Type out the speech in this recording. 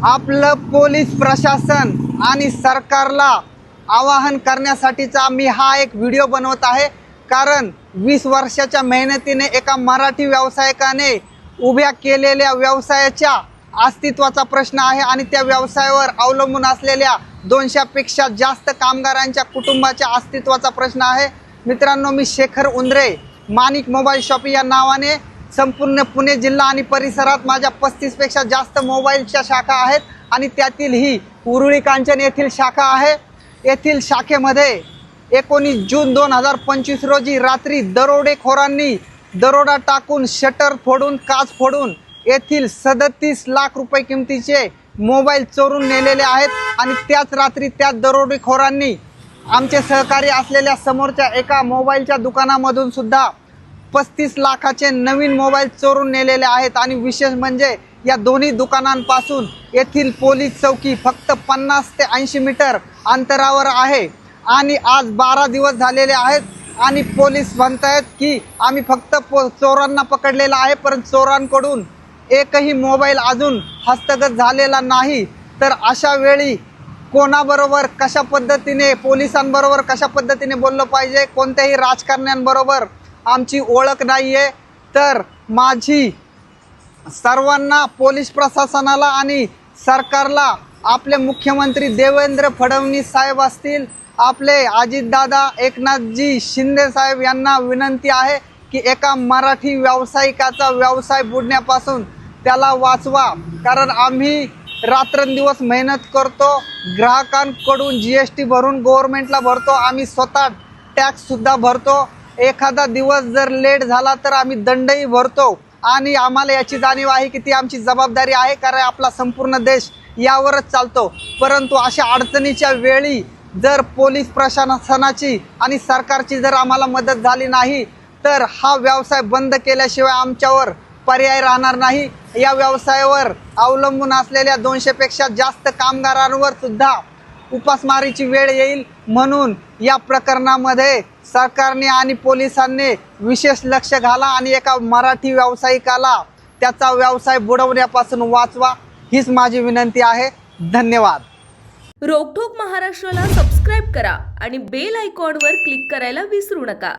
आपलं पोलीस प्रशासन आणि सरकारला आवाहन करण्यासाठीचा मी हा एक व्हिडिओ बनवत आहे। कारण 20 वर्षाच्या मेहनतीने एका मराठी व्यावसायिकाने उभ्या केलेल्या व्यवसायाच्या अस्तित्वाचा प्रश्न आहे आणि त्या व्यवसायावर अवलंबून असलेल्या 200 पेक्षा जास्त कामगारांच्या कुटुंबाच्या अस्तित्वाचा प्रश्न आहे। मित्रांनो, मी शेखर उंद्रे, माणिक मोबाईल शॉप या नावाने संपूर्ण पुणे जिल्हा आणि परिसरात माझ्या 35 पेक्षा जास्त मोबाईलच्या शाखा आहेत आणि त्यातील ही उरुळी कांचन येथील शाखा आहे। येथील शाखेमध्ये 19 जून 2025 रोजी रात्री दरोडेखोरांनी दरोडा टाकून शटर फोडून काच फोडून येथील 37 लाख रुपये किमतीचे मोबाईल चोरून नेलेले आहेत आणि त्याच रात्री त्या दरोडेखोरांनी आमचे सहकारी असलेल्या समोरच्या एका मोबाईलच्या दुकानामधून सुद्धा 35 लाखाचे नवीन मोबाईल चोरून नेलेले आहेत। आणि विशेष म्हणजे या दोन्ही दुकानांपासून येथील पोलीस चौकी फक्त 50 ते 80 मीटर अंतरावर आहे आणि आज 12 दिवस झालेले आहेत आणि पोलीस म्हणतात की आम्ही फक्त चोरांना पकडलेला आहे, परंतु चोरांकडून एकही मोबाईल अजून हस्तगत झालेला नाही। तर अशा वेळी कोणाबरोबर कशा पद्धतीने, पोलिसांबरोबर कशा पद्धतीने बोललं पाहिजे, कोणत्याही राजकारण्यांबरोबर आमची ओळख नाही आहे। तर माझी सर्वांना, पोलीस प्रशासनाला आणि सरकारला, आपले मुख्यमंत्री देवेंद्र फडणवीस साहेब असतील, आपले अजितदादा, एकनाथजी शिंदे साहेब यांना विनंती आहे की एका मराठी व्यावसायिकाचा व्यवसाय बुडण्यापासून त्याला वाचवा। कारण आम्ही रात्रंदिवस मेहनत करतो, ग्राहकांकडून GST भरून गव्हर्नमेंटला भरतो, आम्ही स्वतः टॅक्ससुद्धा भरतो। एखादा दिवस जर लेट झाला तर आम्ही दंडही भरतो आणि आम्हाला याची जाणीव आहे की ती आमची जबाबदारी आहे, कारण आपला संपूर्ण देश यावरच चालतो। परंतु अशा अडचणीच्या वेळी जर पोलीस प्रशासनाची आणि सरकारची जर आम्हाला मदत झाली नाही तर हा व्यवसाय बंद केल्याशिवाय आमच्यावर पर्याय राहणार नाही। या व्यवसायावर अवलंबून असलेल्या 200 पेक्षा जास्त कामगारांवर सुद्धा उपासमारीची वेळ येईल। म्हणून या प्रकरणामध्ये सरकारने आणि पोलिसांनी विशेष लक्ष घाला आणि एका मराठी व्यावसायिकाला त्याचा व्यवसाय बुडवण्यापासून वाचवा, हीच माझी विनंती आहे। धन्यवाद। रोकठोक महाराष्ट्राला सबस्क्राईब करा आणि बेल आयकॉनवर क्लिक करायला विसरू नका।